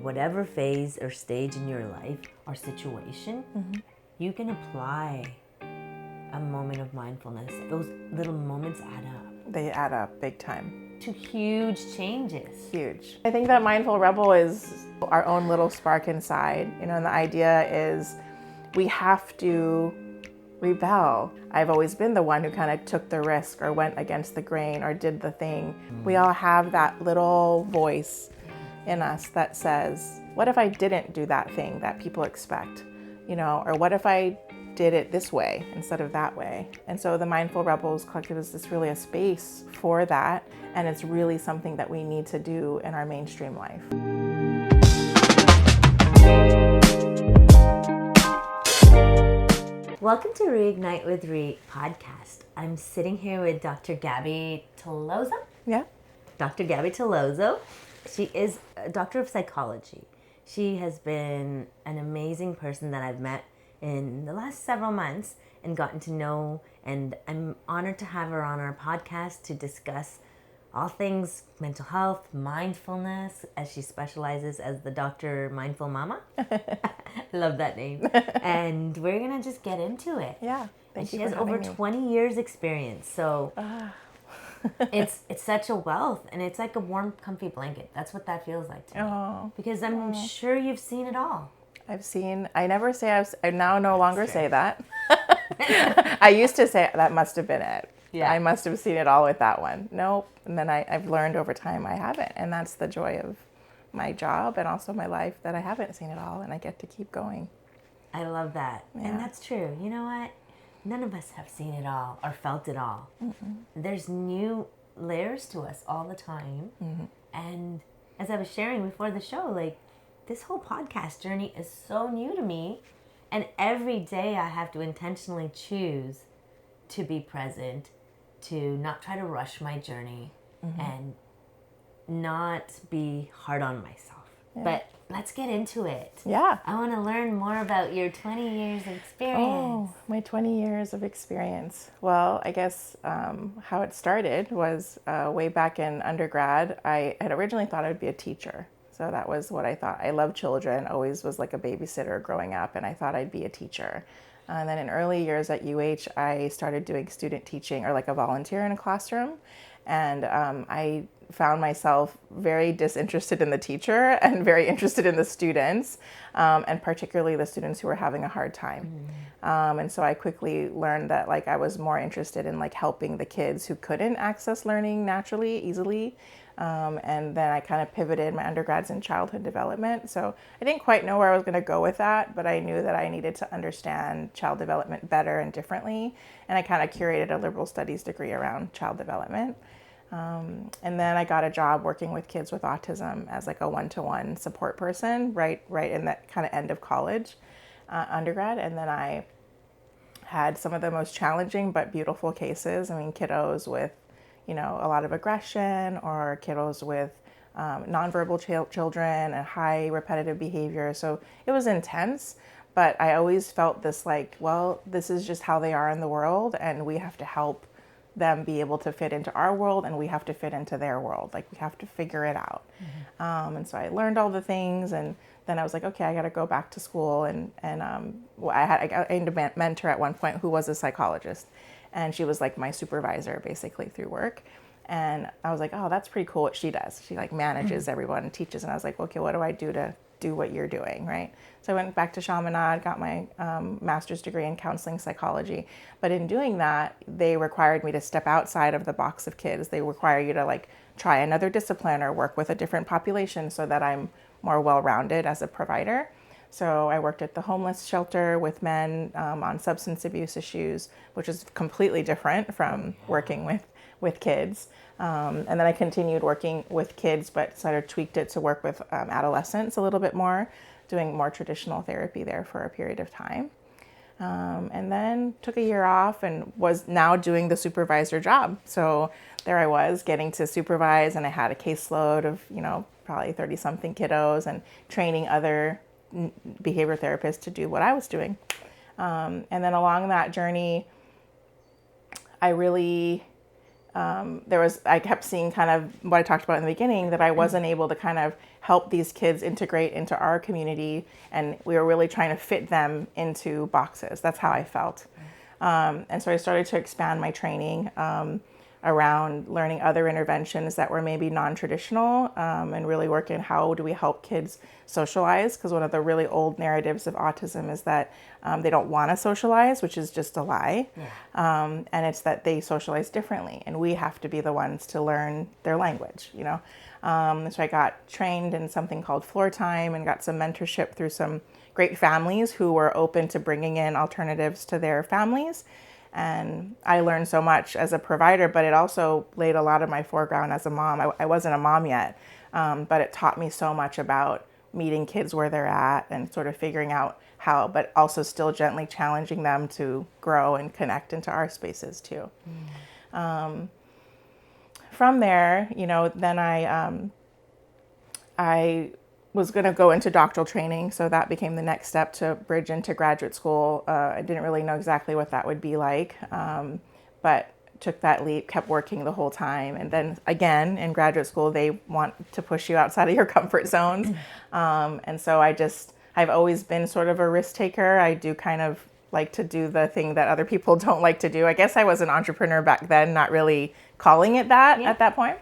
whatever phase or stage in your life or situation, you can apply a moment of mindfulness. Those little moments add up. They add up big time. To huge changes. Huge. I think that Mindful Rebel is our own little spark inside, and the idea is we have to rebel. I've always been the one who kind of took the risk or went against the grain or did the thing. We all have that little voice in us that says, what if I didn't do that thing that people expect? Or what if I did it this way instead of that way? And so the Mindful Rebels Collective is just really a space for that. And it's really something that we need to do in our mainstream life. Welcome to Reignite with Re podcast. I'm sitting here with Dr. Gaby Toloza. Yeah. Dr. Gaby Toloza. She is a doctor of psychology. She has been an amazing person that I've met in the last several months and gotten to know, and I'm honored to have her on our podcast to discuss all things mental health, mindfulness, as she specializes as the Dr. Mindful Mama. Love that name. And we're going to just get into it. Yeah. Thank you. She has over 20 years experience. So it's such a wealth, and it's like a warm, comfy blanket. That's what that feels like to me. Because I'm sure you've seen it all. I never say I now no longer say that. I used to say that must have been it. Yeah. I must have seen it all with that one. Nope. And then I've learned over time I haven't. And that's the joy of my job and also my life, that I haven't seen it all and I get to keep going. I love that. Yeah. And that's true. You know what? None of us have seen it all or felt it all. There's new layers to us all the time. And as I was sharing before the show, like, this whole podcast journey is so new to me. And every day I have to intentionally choose to be present, to not try to rush my journey, and not be hard on myself. Yeah. But let's get into it. Yeah. I want to learn more about your 20 years of experience. Oh, my 20 years of experience. Well, I guess how it started was way back in undergrad. I had originally thought I would be a teacher. So that was what I thought. I love children, always was like a babysitter growing up, and I thought I'd be a teacher. And then in early years at UH, I started doing student teaching, or like a volunteer in a classroom. And I found myself very disinterested in the teacher and very interested in the students, and particularly the students who were having a hard time. And so I quickly learned that like I was more interested in like helping the kids who couldn't access learning naturally, easily. And then I kind of pivoted my undergrads in childhood development. So I didn't quite know where I was going to go with that, but I knew that I needed to understand child development better and differently. And I kind of curated a liberal studies degree around child development. And then I got a job working with kids with autism as like a one-to-one support person, right in that kind of end of college, undergrad. And then I had some of the most challenging but beautiful cases. I mean, kiddos with a lot of aggression, or kiddos with nonverbal children and high repetitive behavior. So it was intense, but I always felt this like, well, this is just how they are in the world, and we have to help them be able to fit into our world, and we have to fit into their world. Like, we have to figure it out. And so I learned all the things, and then I was like, okay, I got to go back to school. And I gained a mentor at one point who was a psychologist. And she was like my supervisor basically through work. And I was like, oh, that's pretty cool what she does. She like manages everyone and teaches. And I was like, okay, what do I do to do what you're doing, right? So I went back to Chaminade, got my master's degree in counseling psychology. But in doing that, they required me to step outside of the box of kids. They require you to like try another discipline or work with a different population so that I'm more well-rounded as a provider. So I worked at the homeless shelter with men on substance abuse issues, which is completely different from working with kids. And then I continued working with kids, but sort of tweaked it to work with adolescents a little bit more, doing more traditional therapy there for a period of time. And then took a year off and was now doing the supervisor job. So there I was getting to supervise, and I had a caseload of, probably 30-something kiddos, and training other behavior therapists to do what I was doing. And then along that journey, I really I kept seeing kind of what I talked about in the beginning, that I wasn't able to kind of help these kids integrate into our community, and we were really trying to fit them into boxes. That's how I felt. And so I started to expand my training around learning other interventions that were maybe non-traditional, and really working how do we help kids socialize, because one of the really old narratives of autism is that they don't want to socialize, which is just a lie. Yeah. And it's that they socialize differently, and we have to be the ones to learn their language, you know. So I got trained in something called Floor Time and got some mentorship through some great families who were open to bringing in alternatives to their families. And I learned so much as a provider, but it also laid a lot of my foreground as a mom. I wasn't a mom yet, but it taught me so much about meeting kids where they're at and sort of figuring out how, but also still gently challenging them to grow and connect into our spaces too. From there, you know, then I was going to go into doctoral training, so that became the next step to bridge into graduate school. I didn't really know exactly what that would be like, but took that leap, kept working the whole time. And then again, in graduate school, they want to push you outside of your comfort zones. And so I've always been sort of a risk taker. I do kind of like to do the thing that other people don't like to do. I guess I was an entrepreneur back then, not really calling it that at that point.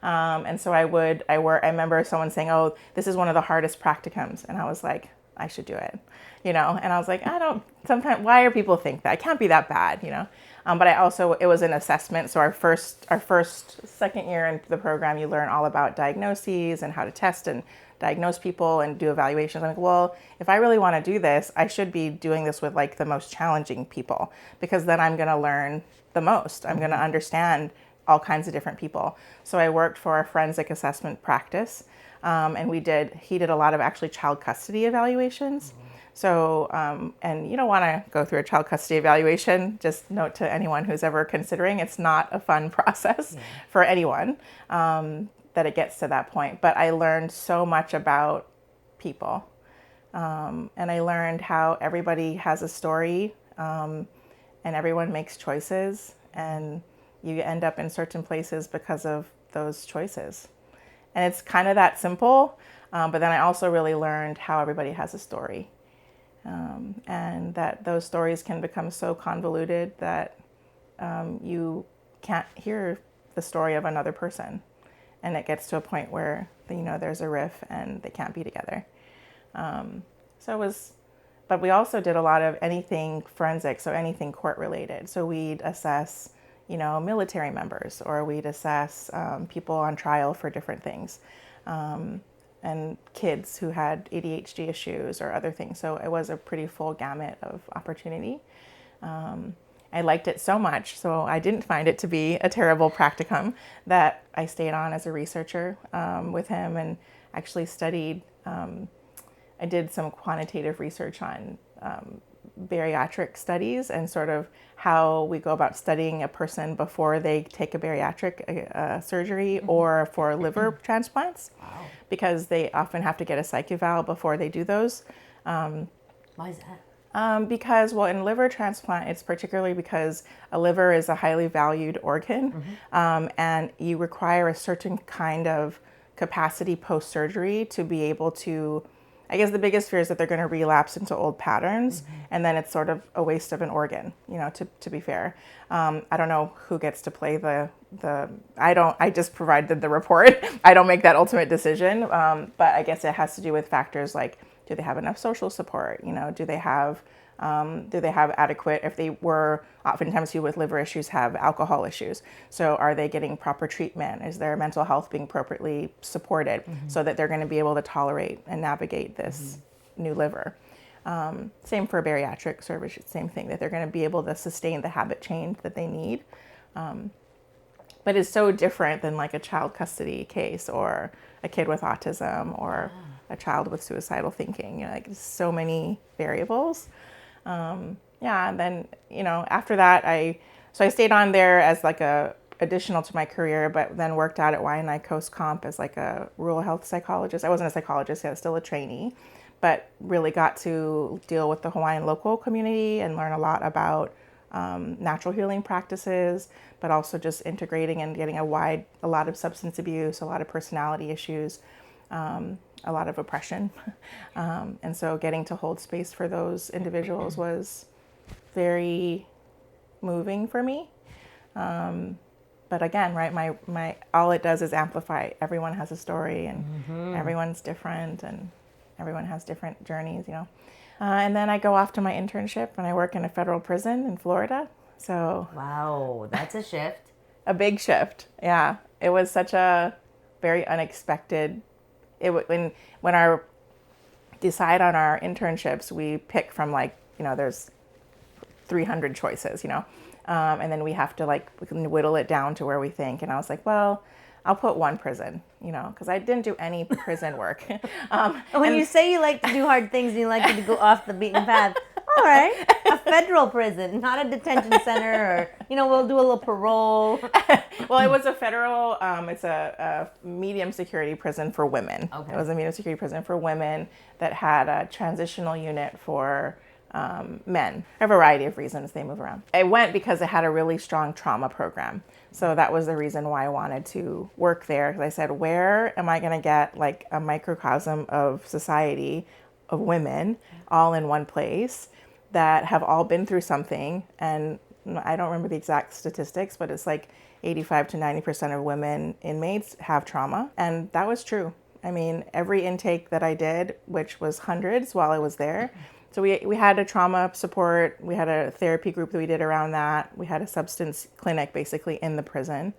And so I remember someone saying, "Oh, this is one of the hardest practicums." And I was like, I should do it, you know? And I was like, sometimes, why are people think that? It can't be that bad, you know? But it was an assessment. So our second year into the program, you learn all about diagnoses and how to test and diagnose people and do evaluations. I'm like, well, if I really want to do this, I should be doing this with like the most challenging people, because then I'm going to learn the most. I'm going to understand all kinds of different people. So I worked for a forensic assessment practice, and he did a lot of actually child custody evaluations. So, and you don't want to go through a child custody evaluation. Just note to anyone who's ever considering, it's not a fun process for anyone, that it gets to that point. But I learned so much about people, and I learned how everybody has a story, and everyone makes choices, and you end up in certain places because of those choices. And it's kind of that simple, but then I also really learned how everybody has a story, and that those stories can become so convoluted that you can't hear the story of another person. And it gets to a point where, you know, there's a riff and they can't be together. But we also did a lot of anything forensic, so anything court related. So we'd assess, you know, military members, or we'd assess people on trial for different things, and kids who had ADHD issues or other things. So it was a pretty full gamut of opportunity. I liked it so much, so I didn't find it to be a terrible practicum, that I stayed on as a researcher with him and actually studied. I did some quantitative research on bariatric studies and sort of how we go about studying a person before they take a bariatric surgery or for liver transplants. Wow. Because they often have to get a psych eval before they do those. Why is that? Because, well, in liver transplant, it's particularly because a liver is a highly valued organ, and you require a certain kind of capacity post-surgery to be able to, I guess the biggest fear is that they're going to relapse into old patterns, and then it's sort of a waste of an organ, you know, to be fair. I don't know who gets to play I just provided the report. I don't make that ultimate decision, but I guess it has to do with factors like, do they have enough social support? You know, do they have adequate, if they were, oftentimes people with liver issues have alcohol issues. So are they getting proper treatment? Is their mental health being appropriately supported so that they're going to be able to tolerate and navigate this new liver? Same for bariatric service, same thing, that they're going to be able to sustain the habit change that they need. But it's so different than like a child custody case or a kid with autism or a child with suicidal thinking, you know, like so many variables. And then, you know, after that, I stayed on there as like a additional to my career, but then worked out at Waianae Coast Comp as like a rural health psychologist. I wasn't a psychologist yet, still a trainee, but really got to deal with the Hawaiian local community and learn a lot about natural healing practices, but also just integrating and getting a lot of substance abuse, a lot of personality issues, a lot of oppression. And so getting to hold space for those individuals was very moving for me. But again, right, my all it does is amplify. Everyone has a story, and everyone's different, and everyone has different journeys, you know. And then I go off to my internship, and I work in a federal prison in Florida. So wow, that's a shift. A big shift, yeah. It was such a very unexpected. When our decide on our internships, we pick from, like, you know, there's 300 choices, you know. And then we have to, like, we can whittle it down to where we think. And I was like, well, I'll put one prison, you know, because I didn't do any prison work. When you say you like to do hard things and you like to go off the beaten path, all right, a federal prison, not a detention center, or, you know, we'll do a little parole. Well, it was a federal, it's a medium security prison for women. Okay. It was a medium security prison for women that had a transitional unit for men. A variety of reasons they move around. I went because it had a really strong trauma program. So that was the reason why I wanted to work there. Because I said, where am I going to get, like, a microcosm of society of women all in one place that have all been through something? And I don't remember the exact statistics, but it's like 85 to 90% of women inmates have trauma. And that was true. I mean, every intake that I did, which was hundreds while I was there. So we had a trauma support, we had a therapy group that we did around that. We had a substance clinic basically in the prison,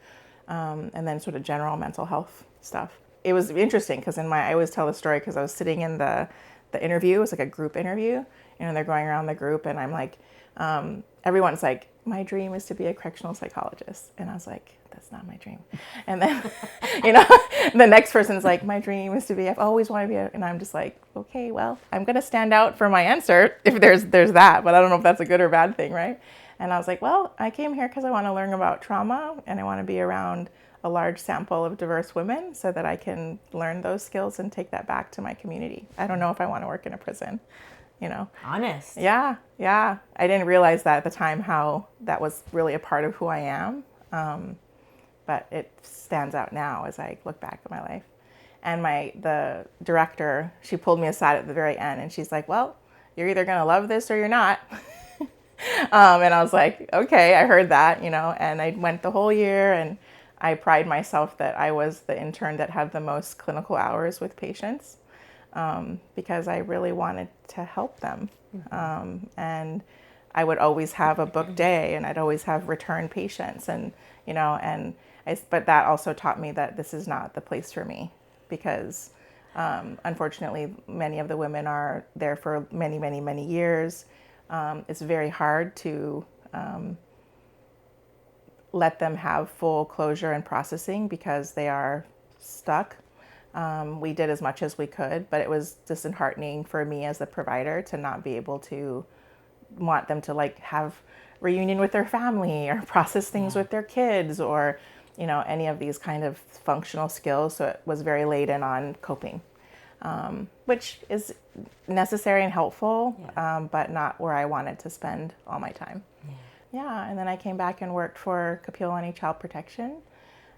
and then sort of general mental health stuff. It was interesting because I always tell the story because I was sitting in the interview. It was like a group interview, and they're going around the group, and I'm like, everyone's like, my dream is to be a correctional psychologist. And I was like, that's not my dream. And then, you know, the next person's like, my dream is to be, I've always wanted to be and I'm just like, okay, well, I'm going to stand out for my answer if there's that, but I don't know if that's a good or bad thing, right? And I was like, well, I came here because I want to learn about trauma, and I want to be around a large sample of diverse women so that I can learn those skills and take that back to my community. I don't know if I want to work in a prison. You know, honest. Yeah. I didn't realize that at the time, how that was really a part of who I am. But it stands out now as I look back at my life. And the director, she pulled me aside at the very end, and she's like, well, you're either going to love this or you're not. And I was like, okay, I heard that, you know, and I went the whole year, and I pride myself that I was the intern that had the most clinical hours with patients. Because I really wanted to help them. And I would always have a booked day, and I'd always have return patients, and, you know, but that also taught me that this is not the place for me, because unfortunately, many of the women are there for many, many, many years. It's very hard to let them have full closure and processing because they are stuck. We did as much as we could, but it was disheartening for me as the provider to not be able to want them to, like, have reunion with their family or process things with their kids, or, you know, any of these kind of functional skills. So it was very laden on coping, which is necessary and helpful, but not where I wanted to spend all my time. And then I came back and worked for Kapiolani Child Protection.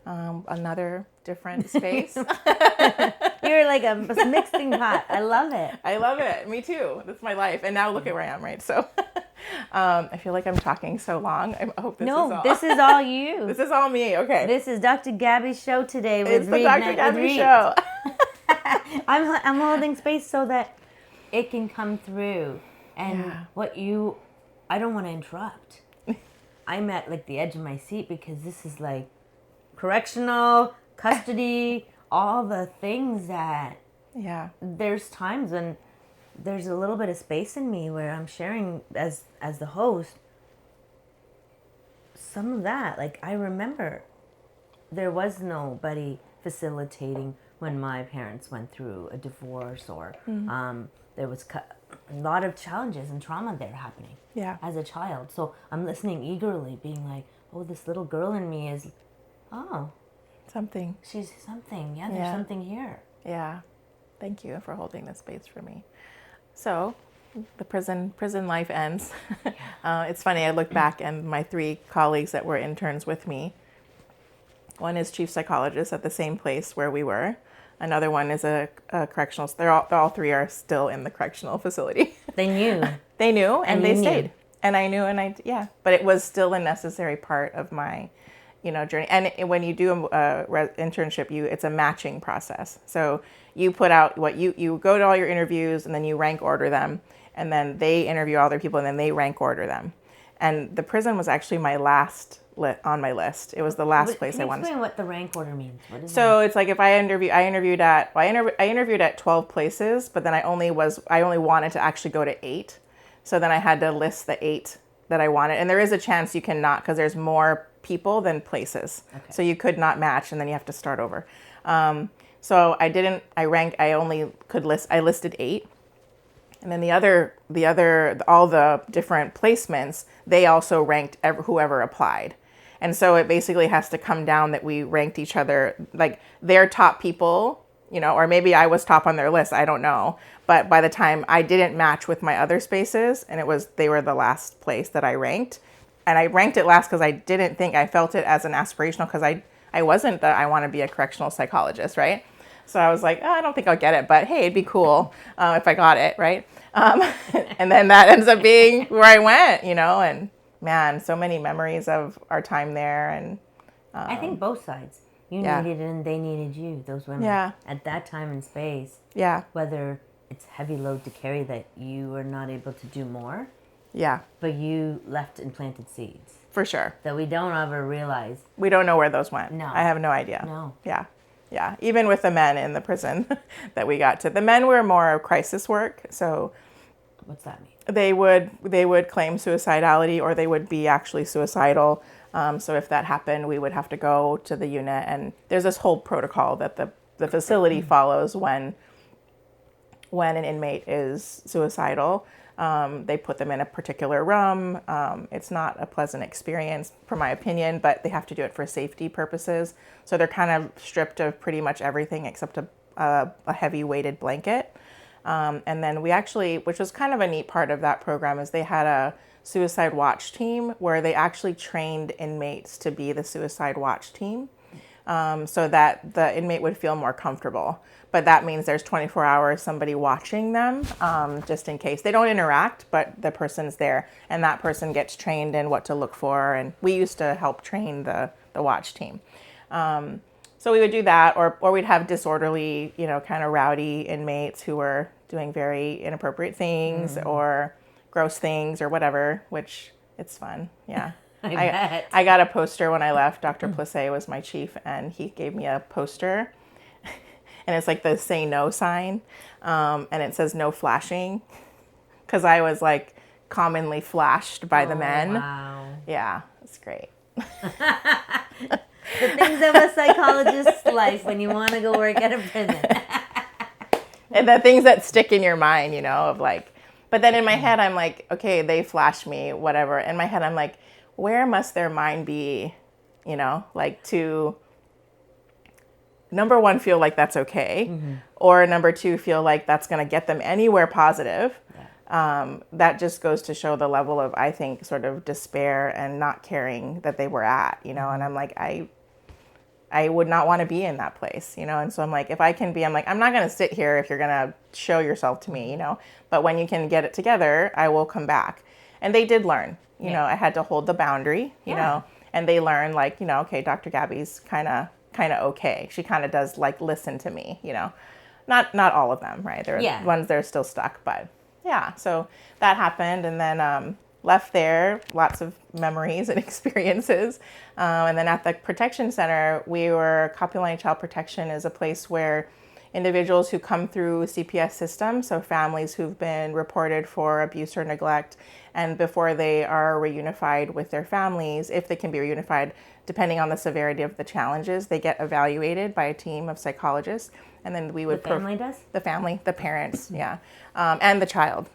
Another different space. You're like a mixing pot. I love it. I love it. Me too. That's my life. And now look at where I am, right? So I feel like I'm talking so long. I hope this is all. This is all you. This is all me. Okay. This is Dr. Gaby's show today. It's the Dr. Gaby show. I'm holding space so that it can come through. And I don't want to interrupt. I'm at, like, the edge of my seat because this is like correctional, custody, all the things that there's times when there's a little bit of space in me where I'm sharing as the host some of that. Like, I remember there was nobody facilitating when my parents went through a divorce, or there was a lot of challenges and trauma there happening as a child. So I'm listening eagerly, being like, oh, this little girl in me is, something. She's something. There's something here. Yeah. Thank you for holding this space for me. So the prison life ends. It's funny, I look back and my 3 colleagues that were interns with me, one is chief psychologist at the same place where we were. Another one is a correctional. They're all 3 are still in the correctional facility. They knew. They knew, and they stayed. Knew. And I knew, but it was still a necessary part of my, journey. And when you do a internship, it's a matching process. So you put out what you go to all your interviews, and then you rank order them, and then they interview all their people, and then they rank order them. And the prison was actually my last on my list. It was the last place I wanted. Explain what the rank order means. What is so that? It's like if I interviewed at 12 places, but then I only wanted to actually go to 8. So then I had to list the 8 that I wanted. And there is a chance you cannot, because there's more people than places. Okay. So you could not match, and then you have to start over. So I listed 8. And then all the different placements, they also ranked whoever applied. And so it basically has to come down that we ranked each other, like their top people, or maybe I was top on their list, I don't know. But by the time I didn't match with my other spaces, and they were the last place that I ranked. And I ranked it last because I felt it as an aspirational, because I wasn't I want to be a correctional psychologist, right? So I was like, I don't think I'll get it, but hey, it'd be cool if I got it, right? And then that ends up being where I went, and man, so many memories of our time there. And I think both sides. You needed it and they needed you, those women. Yeah. At that time and space. Yeah. Whether it's heavy load to carry that you were not able to do more. Yeah. But you left and planted seeds. For sure. That we don't ever realize. We don't know where those went. No. I have no idea. No. Yeah. Yeah. Even with the men in the prison that we got to. The men were more crisis work. So what's that mean? They would claim suicidality, or they would be actually suicidal. So if that happened, we would have to go to the unit, and there's this whole protocol that the facility follows when an inmate is suicidal. They put them in a particular room. It's not a pleasant experience, for my opinion, but they have to do it for safety purposes. So they're kind of stripped of pretty much everything except a heavy weighted blanket. And then we actually, which was kind of a neat part of that program, is they had a suicide watch team where they actually trained inmates to be the suicide watch team, so that the inmate would feel more comfortable. But that means there's 24 hours somebody watching them, just in case. They don't interact, but the person's there, and that person gets trained in what to look for. And we used to help train the watch team. So we would do that, or we'd have disorderly, kind of rowdy inmates who were doing very inappropriate things or gross things or whatever, which it's fun. Yeah. I got a poster when I left. Dr. Plisse was my chief, and he gave me a poster, and it's like the say no sign, and it says no flashing, because I was like commonly flashed by the men. Wow. Yeah, it's great. The things of a psychologist's life when you want to go work at a prison. And the things that stick in your mind, of like, but then in my head, I'm like, okay, they flashed me, whatever. In my head, I'm like, where must their mind be, like to, number one, feel like that's okay. Mm-hmm. Or number two, feel like that's going to get them anywhere positive. Yeah. That just goes to show the level of, I think, sort of despair and not caring that they were at, and I'm like, I would not want to be in that place, and so I'm like, if I can be, I'm like, I'm not going to sit here if you're going to show yourself to me, but when you can get it together, I will come back. And they did learn, I had to hold the boundary, and they learned like, okay, Dr. Gaby's kind of okay. She kind of does like listen to me, not all of them, right? There are ones that are still stuck, but yeah, so that happened. And then left there, lots of memories and experiences. And then at the protection center, Kapiolani Child Protection is a place where individuals who come through CPS system, so families who've been reported for abuse or neglect, and before they are reunified with their families, if they can be reunified, depending on the severity of the challenges, they get evaluated by a team of psychologists. And then we would... The family does? The family, the parents, yeah. And the child.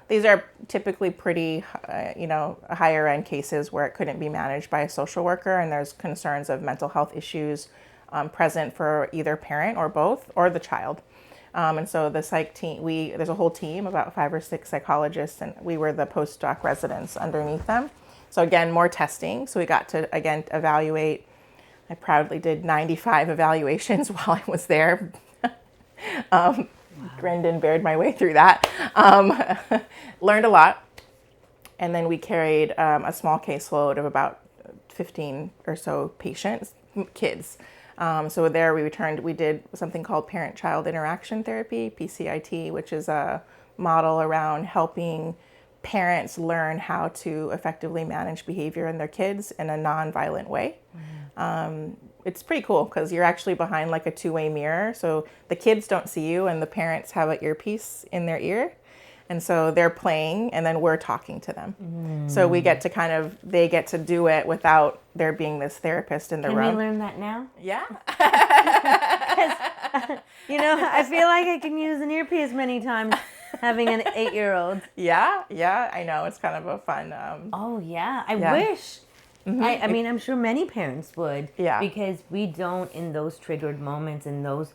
These are typically pretty, higher end cases where it couldn't be managed by a social worker, and there's concerns of mental health issues present for either parent or both, or the child. And so the psych team, there's a whole team, about 5 or 6 psychologists, and we were the postdoc residents underneath them. So again, more testing. So we got to, again, evaluate. I proudly did 95 evaluations while I was there. Grinned and bared my way through that. Learned a lot. And then we carried a small caseload of about 15 or so patients, kids. So there we did something called parent-child interaction therapy, PCIT, which is a model around helping parents learn how to effectively manage behavior in their kids in a non-violent way. It's pretty cool because you're actually behind like a two-way mirror. So the kids don't see you and the parents have an earpiece in their ear. And so they're playing and then we're talking to them. So we get to they get to do it without there being this therapist in the room. Can we learn that now? Yeah. I feel like I can use an earpiece many times having an 8-year-old. Yeah, I know. It's kind of a fun. Oh, yeah. I wish. I mean, I'm sure many parents would. Yeah. Because we don't, in those triggered moments, in those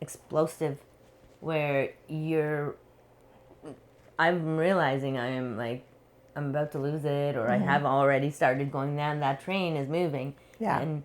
explosive, where I'm realizing I'm about to lose it, or I have already started going down, that train is moving. Yeah. And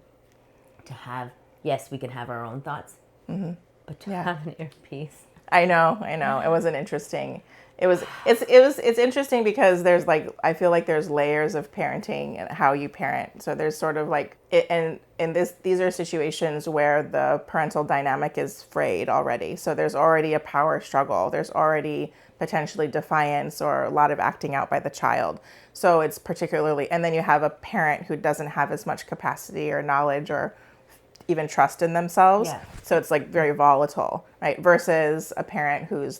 to have, yes, we can have our own thoughts, but to have an earpiece. I know. It was an interesting. It's interesting because there's I feel like there's layers of parenting and how you parent. So there's sort of these are situations where the parental dynamic is frayed already. So there's already a power struggle. There's already potentially defiance or a lot of acting out by the child. So it's particularly, and then you have a parent who doesn't have as much capacity or knowledge or even trust in themselves. Yeah. So it's very volatile, right? Versus a parent who's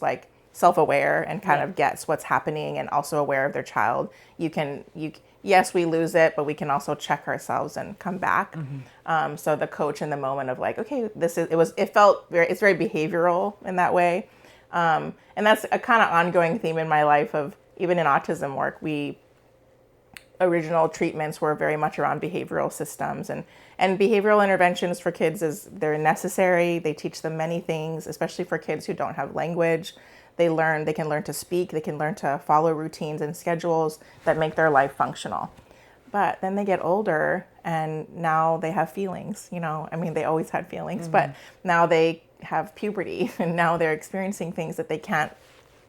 self-aware and kind of gets what's happening and also aware of their child. Yes, we lose it, but we can also check ourselves and come back. So the coach in the moment of okay, it's very behavioral in that way. And that's a kind of ongoing theme in my life of even in autism work, original treatments were very much around behavioral systems and behavioral interventions for kids they're necessary. They teach them many things, especially for kids who don't have language. They can learn to speak, they can learn to follow routines and schedules that make their life functional. But then they get older and now they have feelings, they always had feelings, but now they have puberty and now they're experiencing things that they can't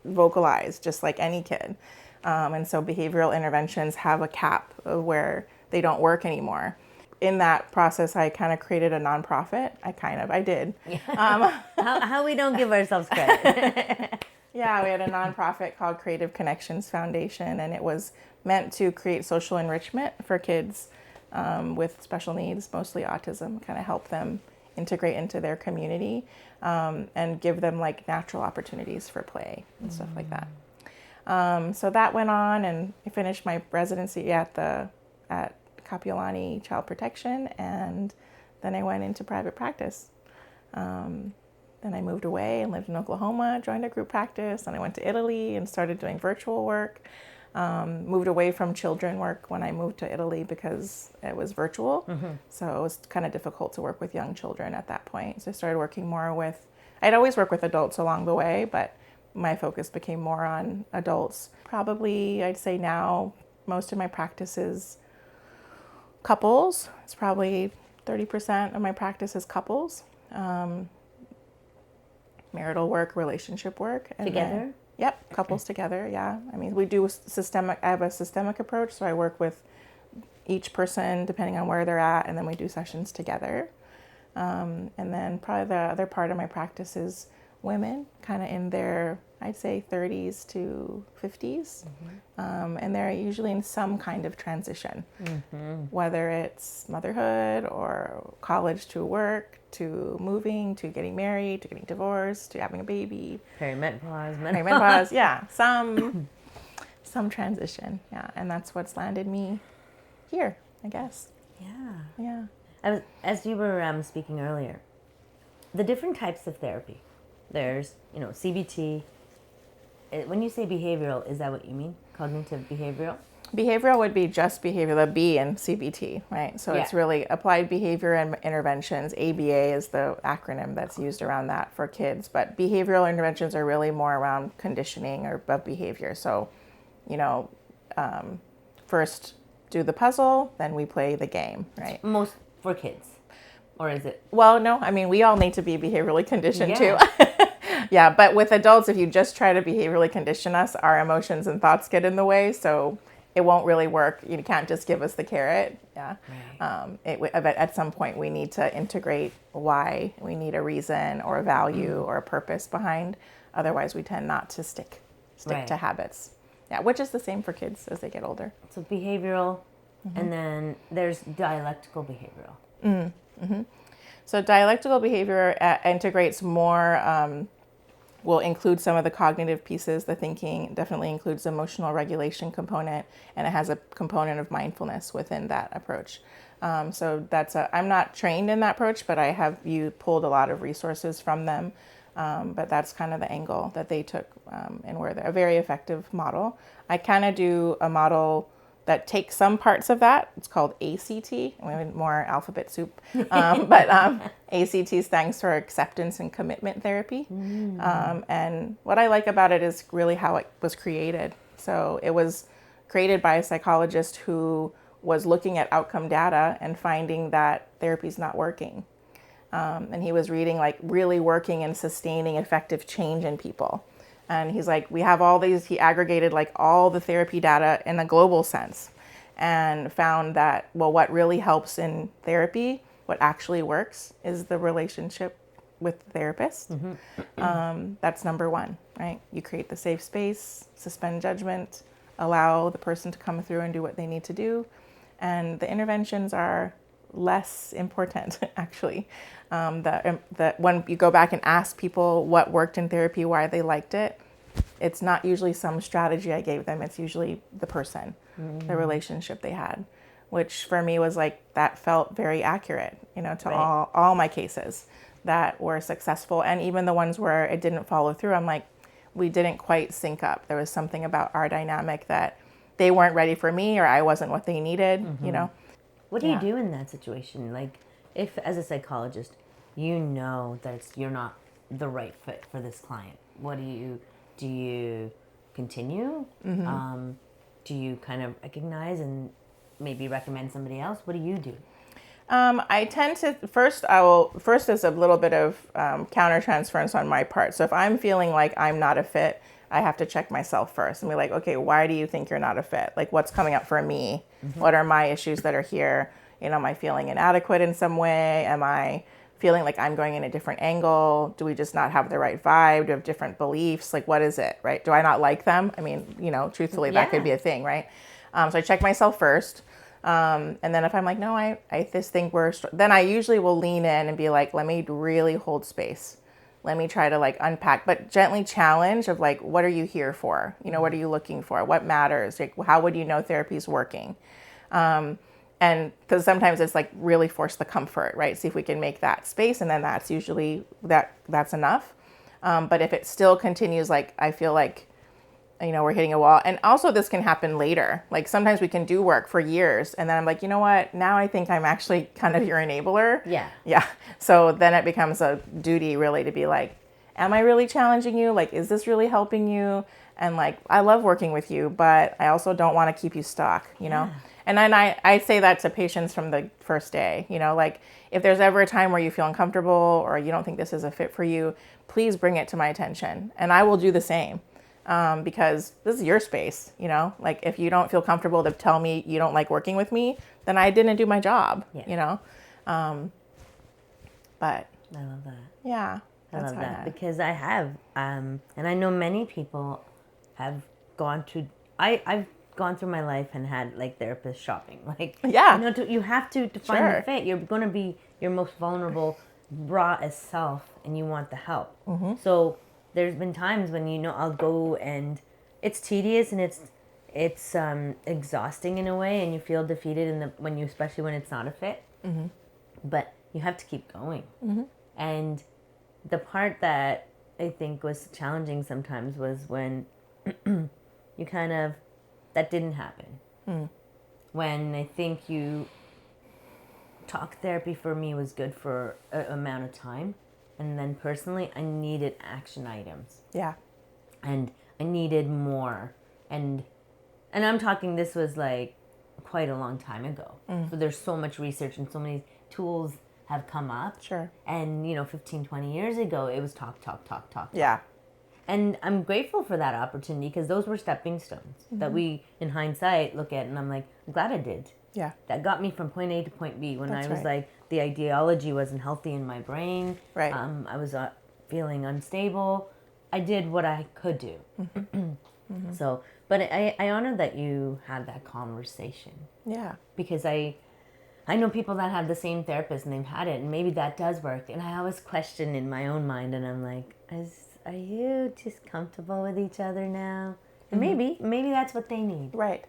vocalize just like any kid. And so behavioral interventions have a cap of where they don't work anymore. In that process, I kind of created a nonprofit. I did. How we don't give ourselves credit. Yeah, we had a nonprofit called Creative Connections Foundation, and it was meant to create social enrichment for kids with special needs, mostly autism, kind of help them integrate into their community and give them natural opportunities for play and stuff like that. So that went on, and I finished my residency at Kapiolani Child Protection, and then I went into private practice. Then I moved away and lived in Oklahoma, joined a group practice, and I went to Italy and started doing virtual work. Moved away from children work when I moved to Italy because it was virtual. So it was kind of difficult to work with young children at that point. So I started working more I'd always worked with adults along the way, but my focus became more on adults. Probably, I'd say now, most of my practice is couples. It's probably 30% of my practice is couples. Marital work, relationship work. And together? Yep, couples together, yeah. we do I have a systemic approach, so I work with each person depending on where they're at, and then we do sessions together. And then probably the other part of my practice is women, kind of in their, I'd say, 30s to 50s. And they're usually in some kind of transition, whether it's motherhood or college to work, to moving, to getting married, to getting divorced, to having a baby. Perimenopause, yeah. Some transition, yeah. And that's what's landed me here, I guess. Yeah. As you were speaking earlier, the different types of therapy. There's, CBT. When you say behavioral, is that what you mean? Cognitive behavioral? Behavioral would be just behavior, the B in CBT, right? So it's really applied behavior and interventions. ABA is the acronym that's used around that for kids. But behavioral interventions are really more around conditioning or of behavior. So, first do the puzzle, then we play the game, right? Most for kids. Or is it? Well, no, I mean, we all need to be behaviorally conditioned too. Yeah, but with adults, if you just try to behaviorally condition us, our emotions and thoughts get in the way. So it won't really work. You can't just give us the carrot. Yeah. Right. At some point, we need to integrate why. We need a reason or a value or a purpose behind. Otherwise, we tend not to stick to habits. Yeah, which is the same for kids as they get older. So behavioral, and then there's dialectical behavioral. So dialectical behavior integrates more, will include some of the cognitive pieces. The thinking definitely includes the emotional regulation component, and it has a component of mindfulness within that approach. So I'm not trained in that approach, but I have pulled a lot of resources from them. But that's kind of the angle that they took, and were a very effective model. I kind of do a model that takes some parts of that. It's called ACT, more alphabet soup. But ACT stands for acceptance and commitment therapy. And what I like about it is really how it was created. So it was created by a psychologist who was looking at outcome data and finding that therapy's not working. And he was reading really working and sustaining effective change in people. And he's like, we have all these, he aggregated all the therapy data in a global sense and found that, well, what really helps in therapy, what actually works is the relationship with the therapist. That's number one, right? You create the safe space, suspend judgment, allow the person to come through and do what they need to do. And the interventions are less important, actually. When you go back and ask people what worked in therapy, why they liked it, it's not usually some strategy I gave them. It's usually the person, the relationship they had, which for me was that felt very accurate, to all my cases that were successful. And even the ones where it didn't follow through, I'm like, we didn't quite sync up. There was something about our dynamic that they weren't ready for me, or I wasn't what they needed, What do you do in that situation? If as a psychologist, that you're not the right fit for this client, what do you continue? Do you kind of recognize and maybe recommend somebody else? What do you do? I tend to first is a little bit of countertransference on my part. So if I'm feeling like I'm not a fit, I have to check myself first and be like, okay, why do you think you're not a fit? What's coming up for me? What are my issues that are here? Am I feeling inadequate in some way? Am I feeling like I'm going in a different angle? Do we just not have the right vibe? Do we have different beliefs? What is it, right? Do I not like them? I mean, truthfully, that could be a thing, right? So I check myself first. And then if I'm like, no, I just think then I usually will lean in and be like, let me really hold space. Let me try to unpack, but gently challenge of what are you here for? What are you looking for? What matters? How would you know therapy's working? And because sometimes it's really force the comfort, right? See if we can make that space. And then that's usually that's enough. But if it still continues, I feel we're hitting a wall. And also this can happen later. Sometimes we can do work for years. And then I'm like, you know what? Now I think I'm actually kind of your enabler. Yeah. Yeah. So then it becomes a duty really to be am I really challenging you? Is this really helping you? And I love working with you, but I also don't want to keep you stuck, Yeah. And then I say that to patients from the first day, if there's ever a time where you feel uncomfortable or you don't think this is a fit for you, please bring it to my attention. And I will do the same. Because this is your space, if you don't feel comfortable to tell me you don't like working with me, then I didn't do my job, But I love that. Yeah. I love that because I have, and I know many people have gone through, I've gone through my life and had therapist shopping. You have to find the fit. You're going to be your most vulnerable, rawest self and you want the help. So there's been times when, I'll go and it's tedious and it's exhausting in a way and you feel defeated especially when it's not a fit. But you have to keep going. And the part that I think was challenging sometimes was when you that didn't happen. When I think talk therapy for me was good for an amount of time. And then personally, I needed action items. Yeah. And I needed more. And I'm talking, this was like quite a long time ago. So there's so much research and so many tools have come up. Sure. And, 15, 20 years ago, it was talk. Yeah. And I'm grateful for that opportunity because those were stepping stones that we, in hindsight, look at and I'm like, I'm glad I did. Yeah. That got me from point A to point B when That's I was right. like, the ideology wasn't healthy in my brain. Right. I was feeling unstable. I did what I could do. So, but I honor that you had that conversation. Yeah. Because I know people that have the same therapist and they've had it and maybe that does work. And I always question in my own mind and I'm like, are you just comfortable with each other now? And maybe that's what they need. Right.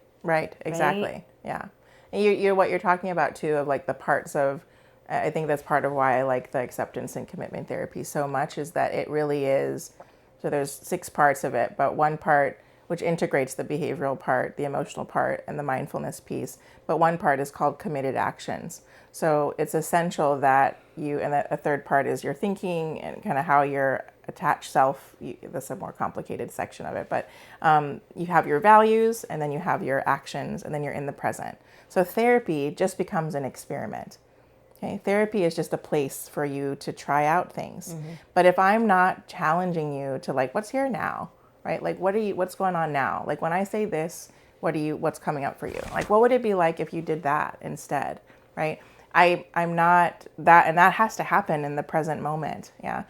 Exactly. Right? Yeah. And you what you're talking about too of like the parts of, I think that's part of why I like the acceptance and commitment therapy so much is that it really is, so there's 6 parts of it, but one part which integrates the behavioral part, the emotional part, and the mindfulness piece. But one part is called committed actions. So it's essential that and a third part is your thinking and kind of how your attached self, that's a more complicated section of it, but you have your values and then you have your actions and then you're in the present. So therapy just becomes an experiment. Okay? Therapy is just a place for you to try out things. But if I'm not challenging you to like, what's here now? Right? Like, what's going on now? Like when I say this, what's coming up for you? Like, what would it be like if you did that instead? Right? I'm not that, and that has to happen in the present moment. Yeah.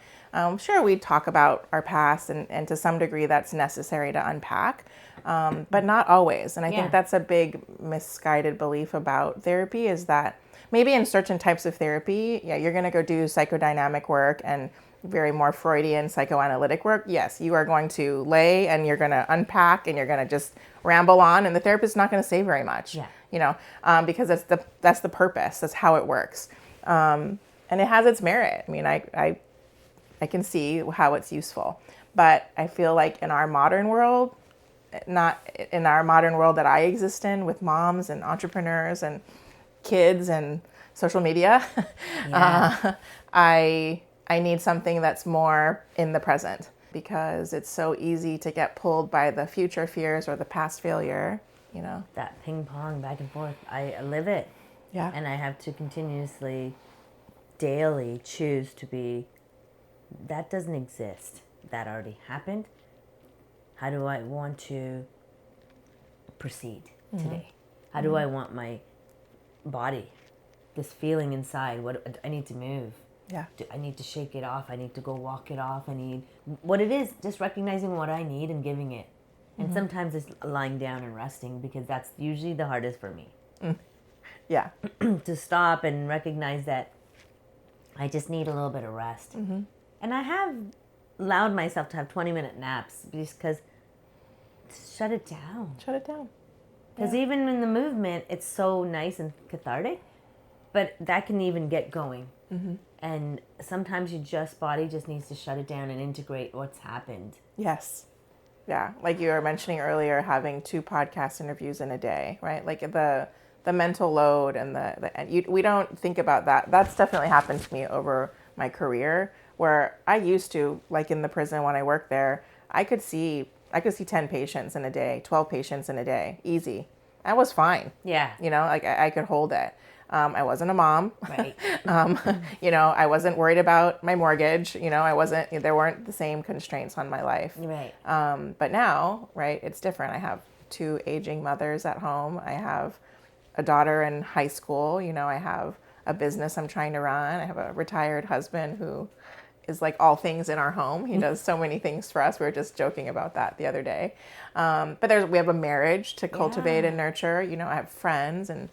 Sure, we talk about our past and to some degree that's necessary to unpack, but not always. And I think that's a big misguided belief about therapy is that maybe in certain types of therapy, you're going to go do psychodynamic work and very more Freudian psychoanalytic work. Yes, you are going to lay and you're going to unpack and you're going to just ramble on and the therapist is not going to say very much, because that's the purpose. That's how it works. And it has its merit. I mean, I can see how it's useful, but I feel like in our modern world, not in our modern world that I exist in with moms and entrepreneurs and kids and social media, I need something that's more in the present because it's so easy to get pulled by the future fears or the past failure, That ping pong back and forth. I live it. Yeah. And I have to continuously, daily choose to be, that doesn't exist. That already happened. How do I want to proceed today? How do I want my body, this feeling inside, what I need to move? Yeah. I need to shake it off. I need to go walk it off. I need what it is, just recognizing what I need and giving it. And sometimes it's lying down and resting because that's usually the hardest for me. Yeah. To stop and recognize that I just need a little bit of rest. And I have allowed myself to have 20-minute naps just because shut it down. Shut it down. Because even in the movement, it's so nice and cathartic, but that can even get going. And sometimes your body just needs to shut it down and integrate what's happened. Yes. Yeah. Like you were mentioning earlier, having 2 podcast interviews in a day, right? Like the mental load and we don't think about that. That's definitely happened to me over my career where I used to, like in the prison when I worked there, I could see 10 patients in a day, 12 patients in a day, easy. That was fine. Yeah. Like I could hold it. I wasn't a mom. Right. I wasn't worried about my mortgage. There weren't the same constraints on my life. Right. But now, right, it's different. I have 2 aging mothers at home. I have a daughter in high school. I have a business I'm trying to run. I have a retired husband who is like all things in our home. He does so many things for us. We were just joking about that the other day. But we have a marriage to cultivate and nurture. I have friends and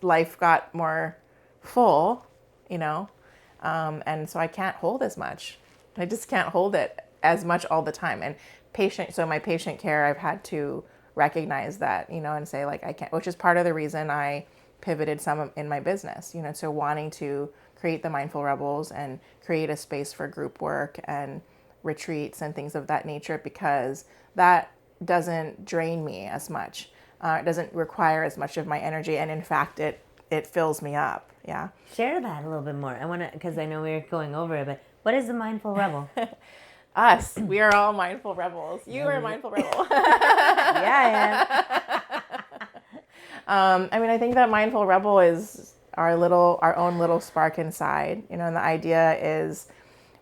life got more full, and so I can't hold as much. I just can't hold it as much all the time. And my patient care, I've had to recognize that, and say like, I can't, which is part of the reason I pivoted some in my business, so wanting to create the Mindful Rebels and create a space for group work and retreats and things of that nature, because that doesn't drain me as much. It doesn't require as much of my energy, and in fact, it fills me up. Yeah. Share that a little bit more. I want to, because I know we were going over it, but what is the mindful rebel? Us. We are all mindful rebels. You are a mindful rebel. Yeah, I mean, I think that mindful rebel is our own little spark inside, and the idea is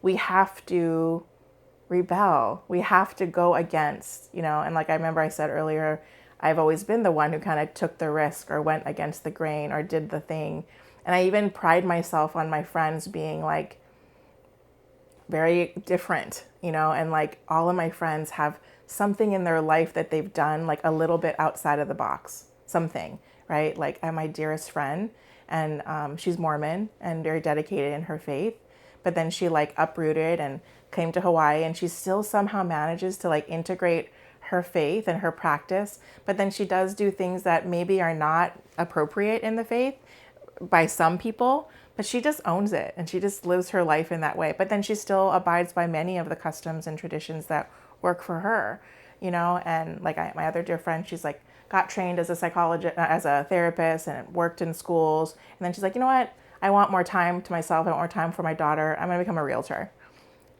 we have to rebel. We have to go against, and like I remember I said earlier, I've always been the one who kind of took the risk or went against the grain or did the thing. And I even pride myself on my friends being like very different, and like all of my friends have something in their life that they've done like a little bit outside of the box, something, right? Like my dearest friend, and she's Mormon and very dedicated in her faith, but then she like uprooted and came to Hawaii, and she still somehow manages to like integrate her faith and her practice, but then she does do things that maybe are not appropriate in the faith by some people, but she just owns it and she just lives her life in that way. But then she still abides by many of the customs and traditions that work for her, and like my other dear friend, she's like got trained as a psychologist, as a therapist, and worked in schools. And then she's like, you know what? I want more time to myself. I want more time for my daughter. I'm going to become a realtor.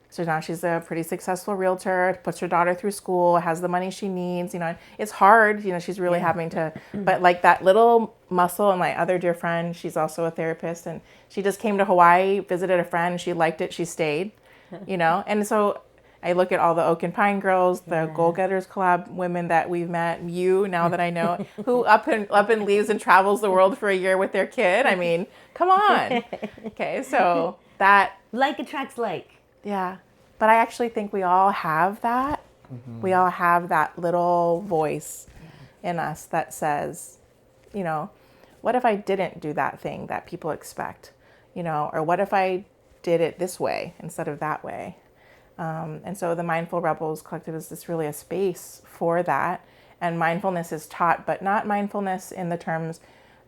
So now she's a pretty successful realtor, puts her daughter through school, has the money she needs. It's hard, she's really having to, but like that little muscle. And my other dear friend, she's also a therapist, and she just came to Hawaii, visited a friend, she liked it, she stayed, And so I look at all the Oak and Pine girls, the Goal Getters Club women that we've met, you, now that I know, who up and leaves and travels the world for a year with their kid. I mean, come on. Okay, so that. Like attracts like. Yeah. But I actually think we all have that. Mm-hmm. We all have that little voice in us that says, what if I didn't do that thing that people expect? Or what if I did it this way instead of that way? And so the Mindful Rebels Collective is just really a space for that. And mindfulness is taught, but not mindfulness in the terms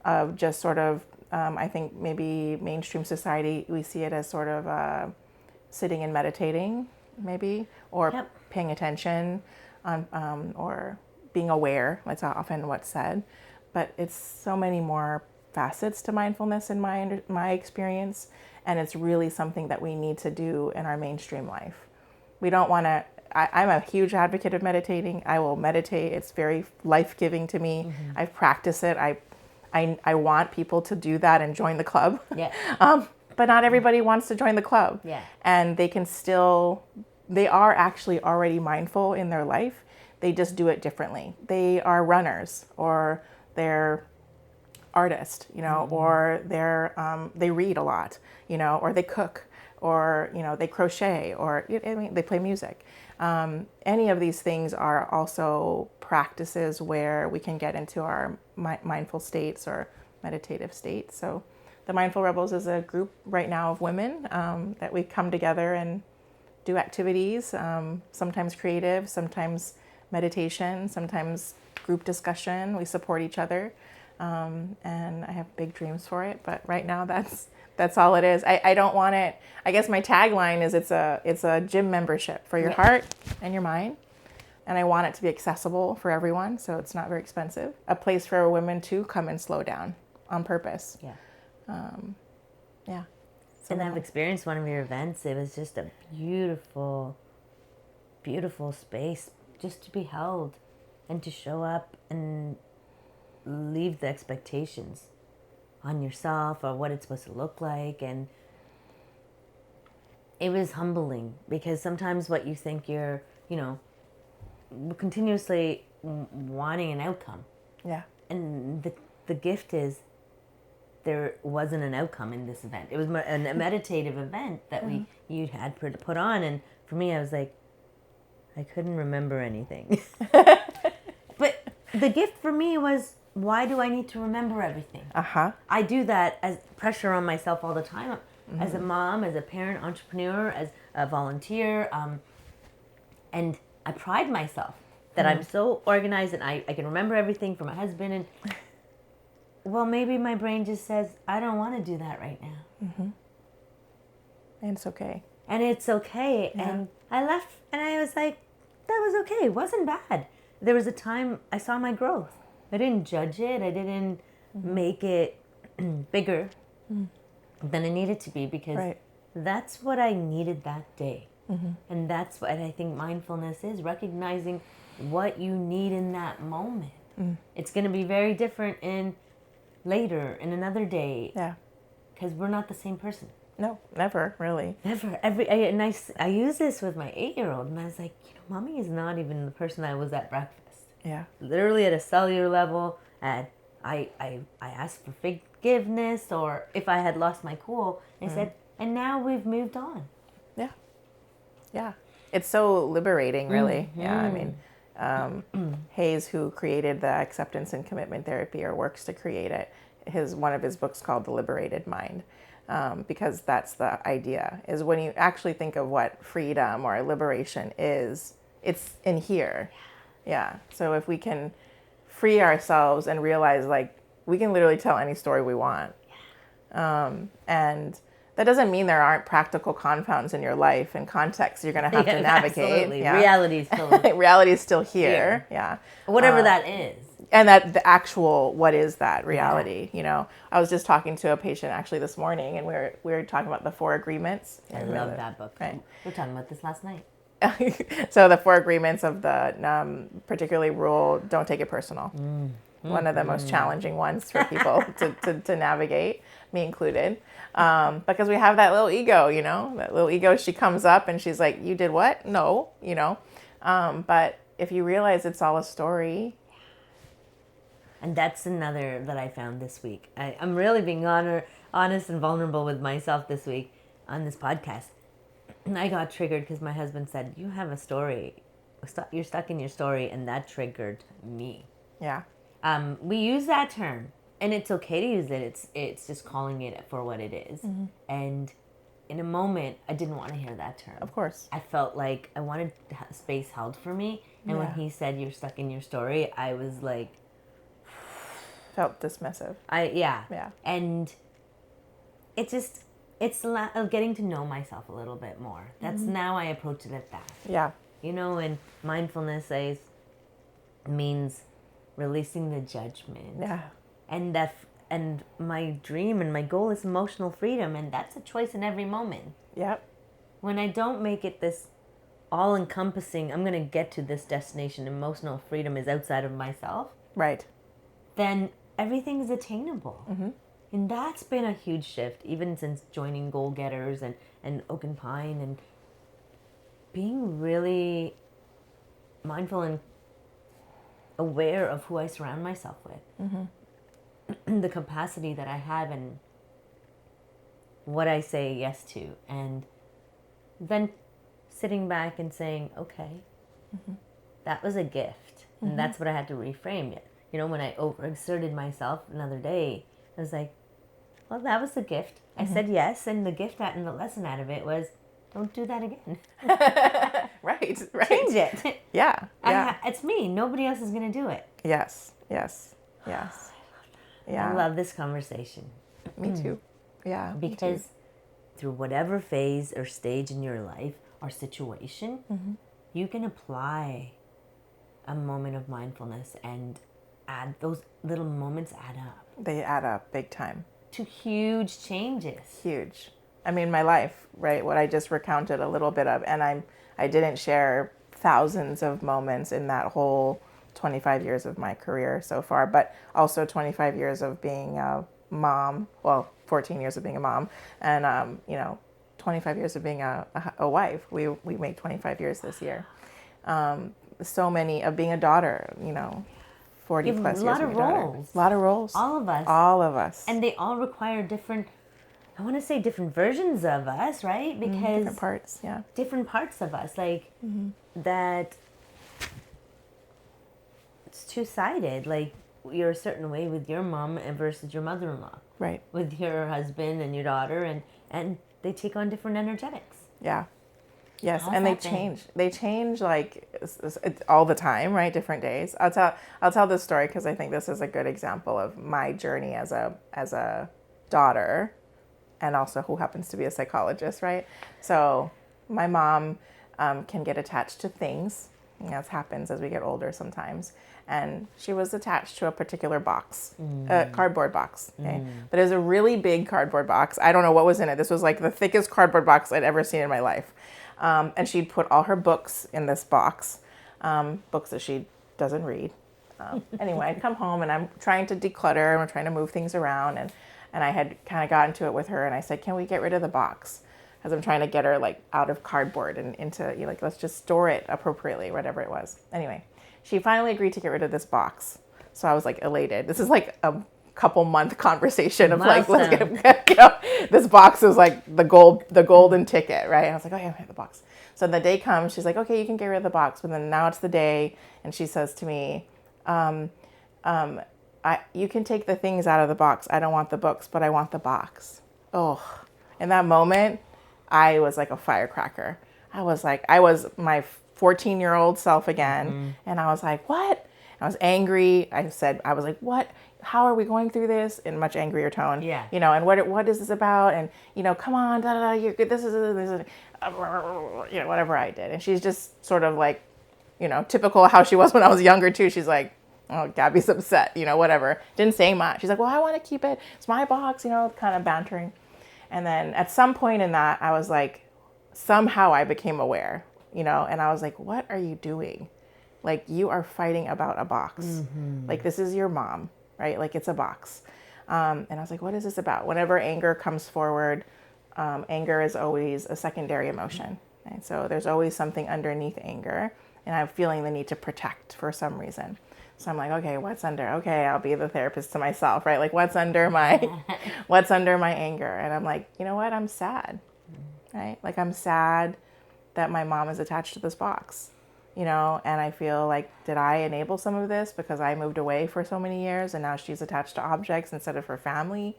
of just sort of, I think maybe mainstream society, we see it as sort of sitting and meditating, maybe, or paying attention on, or being aware. That's often what's said. But it's so many more facets to mindfulness in my experience, and it's really something that we need to do in our mainstream life. We don't want to. I'm a huge advocate of meditating. I will meditate. It's very life-giving to me. Mm-hmm. I've practiced it. I want people to do that and join the club. Yeah. But not everybody wants to join the club. Yeah. And they are actually already mindful in their life. They just do it differently. They are runners, or they're artists, or they read a lot, or they cook, or, they crochet, or they play music. Any of these things are also practices where we can get into our mindful states or meditative states. So the Mindful Rebels is a group right now of women that we come together and do activities, sometimes creative, sometimes meditation, sometimes group discussion. We support each other, and I have big dreams for it. But right now, that's all it is. I don't want it. I guess my tagline is it's a gym membership for your heart and your mind, and I want it to be accessible for everyone, so it's not very expensive. A place for women to come and slow down on purpose. Yeah. Yeah. So and I've experienced one of your events. It was just a beautiful, beautiful space just to be held and to show up and leave the expectations on yourself or what it's supposed to look like. And it was humbling because sometimes what you think you're, continuously wanting an outcome. Yeah. And the gift is there wasn't an outcome in this event. It was a meditative event that you had put on, and for me, I was like, I couldn't remember anything. But the gift for me was, why do I need to remember everything? I do that as pressure on myself all the time, as a mom, as a parent, entrepreneur, as a volunteer, and I pride myself that I'm so organized and I can remember everything for my husband and. Well, maybe my brain just says, I don't want to do that right now. Mm-hmm. And it's okay. And it's okay. Yeah. And I left and I was like, that was okay. It wasn't bad. there was a time I saw my growth. I didn't judge it. I didn't make it bigger than it needed to be, because that's what I needed that day. And that's what I think mindfulness is, recognizing what you need in that moment. It's going to be very different in later, in another day. Yeah. Because we're not the same person. No, never, really. Never. I use this with my 8-year-old, and I was like, Mommy is not even the person I was at breakfast. Yeah. Literally at a cellular level, I asked for forgiveness, or if I had lost my cool, I said, and now we've moved on. Yeah. Yeah. It's so liberating, really. Yeah. I mean, Hayes, who created the acceptance and commitment therapy, or works to create it, one of his books called The Liberated Mind, because that's the idea, is when you actually think of what freedom or liberation is, it's in here. Yeah. So if we can free ourselves and realize, like, we can literally tell any story we want. And that doesn't mean there aren't practical confounds in your life and contexts you're going to have to navigate. Absolutely. Yeah. Reality is still here. Yeah. Whatever that is. And that the actual, what is that reality? I was just talking to a patient actually this morning, and we were talking about the 4 agreements. I love that book. Right. We were talking about this last night. So the 4 agreements of the particularly rule, don't take it personal. One of the most challenging ones for people to navigate, me included, because we have that little ego, that little ego. She comes up and she's like, you did what? No, but if you realize it's all a story. And that's another that I found this week. I'm really being honest and vulnerable with myself this week on this podcast. And I got triggered because my husband said, you have a story. You're stuck in your story, and that triggered me. Yeah. We use that term, and it's okay to use it. It's just calling it for what it is. And in a moment, I didn't want to hear that term. Of course. I felt like I wanted space held for me. And when he said, you're stuck in your story, I was like... Felt dismissive. Yeah. Yeah. And it's getting to know myself a little bit more. That's now I approach it at that. Yeah. And mindfulness means releasing the judgment. Yeah. And my dream and my goal is emotional freedom, and that's a choice in every moment. Yep. When I don't make it this all-encompassing, I'm going to get to this destination, emotional freedom is outside of myself. Right. Then everything is attainable. And that's been a huge shift, even since joining Goal Getters and Oak and Pine, and being really mindful and aware of who I surround myself with. The capacity that I have and what I say yes to. And then sitting back and saying, okay, that was a gift. And that's what I had to reframe it. When I overexerted myself another day, I was like, well, that was a gift. I said yes, and the gift and the lesson out of it was, don't do that again. Right. Change it. Yeah. It's me. Nobody else is going to do it. Yes. Yeah. I love this conversation. Me too. Yeah. Because through whatever phase or stage in your life or situation, you can apply a moment of mindfulness, and those little moments add up. They add up big time. To huge changes. Huge. I mean, my life, right? What I just recounted a little bit of, and I didn't share thousands of moments in that whole 25 years of my career so far, but also 25 years of being a mom, 14 years of being a mom, and 25 years of being a wife. We make 25 years this year. So many of being a daughter, 40 plus years. A lot of roles. All of us. And they all require different versions of us, right? Because different parts, yeah. Different parts of us, like that. It's two-sided. Like, you're a certain way with your mom versus your mother-in-law. Right. With your husband and your daughter, and they take on different energetics. Yeah. Yes, and they change. They change like all the time, right? Different days. I'll tell this story because I think this is a good example of my journey as a daughter, and also who happens to be a psychologist, right? So my mom can get attached to things, That happens as we get older sometimes. And she was attached to a particular box, cardboard box. Okay? But it was a really big cardboard box. I don't know what was in it. This was like the thickest cardboard box I'd ever seen in my life. And she'd put all her books in this box, books that she doesn't read. Anyway, I'd come home and I'm trying to declutter and we're trying to move things around. And I had kind of gotten to it with her and I said, can we get rid of the box? As I'm trying to get her like out of cardboard and into, like, let's just store it appropriately, whatever it was. Anyway, she finally agreed to get rid of this box. So I was like elated. This is like a couple month conversation of like, let's get, this box is like the golden ticket, right? And I was like, oh yeah, I have the box. So the day comes, she's like, okay, you can get rid of the box. But then now it's the day and she says to me, you can take the things out of the box. I don't want the books, but I want the box. Oh, in that moment, I was like a firecracker. I was my 14-year-old self again. And I was like, what? I was angry. I was like, what? How are we going through this? In a much angrier tone. Yeah. And what is this about? And, come on, this is, whatever I did. And she's just sort of like, typical how she was when I was younger too. She's like, oh, Gabby's upset, whatever. Didn't say much. She's like, well, I want to keep it. It's my box, kind of bantering. And then at some point in that, I was like, somehow I became aware, and I was like, what are you doing? Like, you are fighting about a box. Like, this is your mom, right? Like, it's a box. And I was like, what is this about? Whenever anger comes forward, anger is always a secondary emotion. Right? So there's always something underneath anger. And I'm feeling the need to protect for some reason. So I'm like, okay, what's under? Okay, I'll be the therapist to myself, right? Like, what's under my anger? And I'm like, you know what? I'm sad, right? Like, I'm sad that my mom is attached to this box, and I feel like, did I enable some of this because I moved away for so many years and now she's attached to objects instead of her family?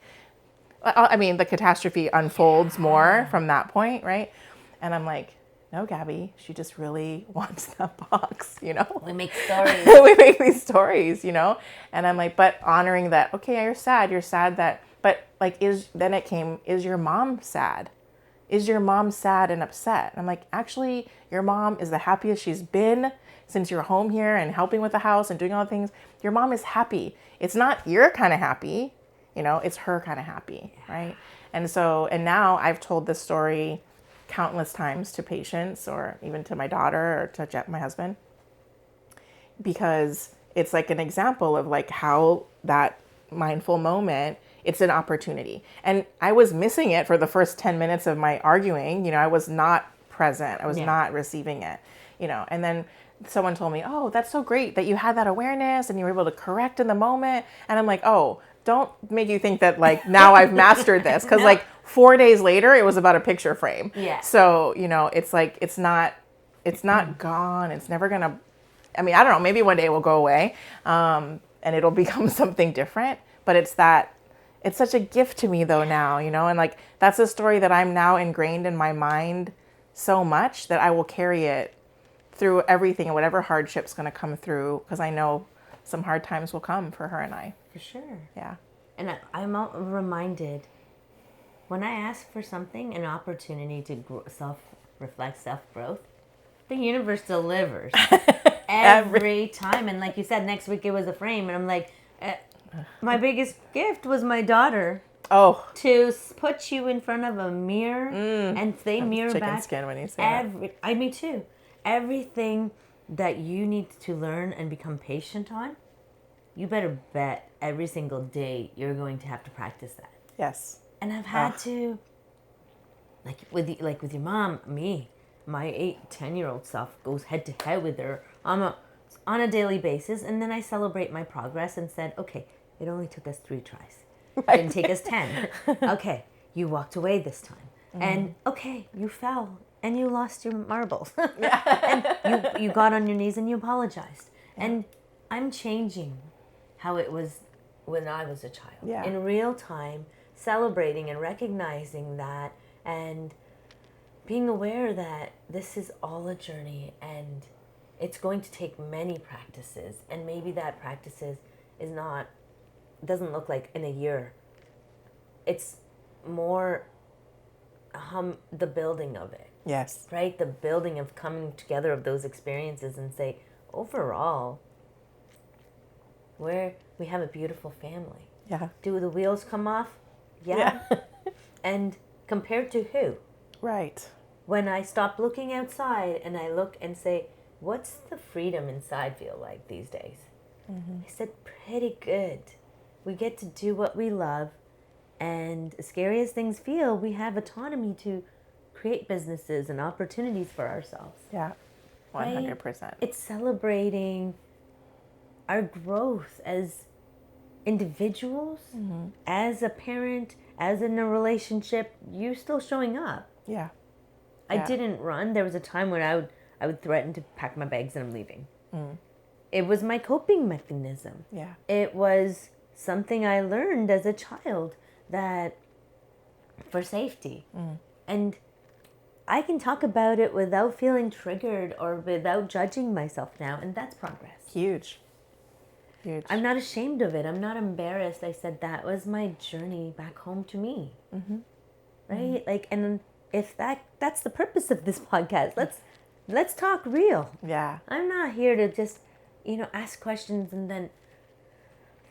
I mean, the catastrophe unfolds more from that point, right? And I'm like, no, Gabby, she just really wants that box, We make stories. We make these stories, And I'm like, but honoring that, okay, you're sad that, but like, is your mom sad? Is your mom sad and upset? I'm like, actually, your mom is the happiest she's been since you're home here and helping with the house and doing all the things. Your mom is happy. It's not you're kind of happy, it's her kind of happy, right? And now I've told this story countless times to patients or even to my daughter or to my husband, because it's like an example of like how that mindful moment, it's an opportunity. And I was missing it for the first 10 minutes of my arguing. I was not present. I was not receiving it, and then someone told me, oh, that's so great that you had that awareness and you were able to correct in the moment. And I'm like, oh, don't make you think that like now I've mastered this. Cause like 4 days later, it was about a picture frame. Yeah. So, it's like, it's not gone. It's never going to, I mean, I don't know, maybe one day it will go away. And it'll become something different, but it's such a gift to me though now, and like, that's a story that I'm now ingrained in my mind so much that I will carry it through everything and whatever hardship's going to come through. Cause I know some hard times will come for her and I. For sure. Yeah. And I'm reminded, when I ask for something, an opportunity to self-reflect, self-growth, the universe delivers every time. And like you said, next week it was a frame. And I'm like, my biggest gift was my daughter. Oh. To put you in front of a mirror and they mirror chicken back. Skin when you say that. Me too. Everything that you need to learn and become patient on, you better bet every single day you're going to have to practice that. Yes. And I've had to, with your mom, my 8-10-year-old self goes head to head with her on a daily basis, and then I celebrate my progress and said, okay, it only took us 3 tries. It didn't take us 10. Okay, you walked away this time. And okay, you fell and you lost your marbles. And you got on your knees and you apologized. And I'm changing how it was when I was a child. Yeah. In real time, celebrating and recognizing that and being aware that this is all a journey and it's going to take many practices, and maybe that practices doesn't look like in a year. It's more the building of it. Yes. Right? The building of coming together of those experiences and say, overall, we have a beautiful family. Yeah. Do the wheels come off? Yeah. And compared to who? Right. When I stop looking outside and I look and say, what's the freedom inside feel like these days? I said, pretty good. We get to do what we love. And as scary as things feel, we have autonomy to create businesses and opportunities for ourselves. Yeah. 100%. Right? It's celebrating our growth as individuals, as a parent, as in a relationship. You still showing up. Yeah. I didn't run. There was a time when I would threaten to pack my bags and I'm leaving. It was my coping mechanism. Yeah. It was something I learned as a child that for safety. And I can talk about it without feeling triggered or without judging myself now, and that's progress. Huge. Huge. I'm not ashamed of it. I'm not embarrassed. I said that was my journey back home to me. Right? Like, and if that's the purpose of this podcast. Let's talk real. Yeah. I'm not here to just, ask questions and then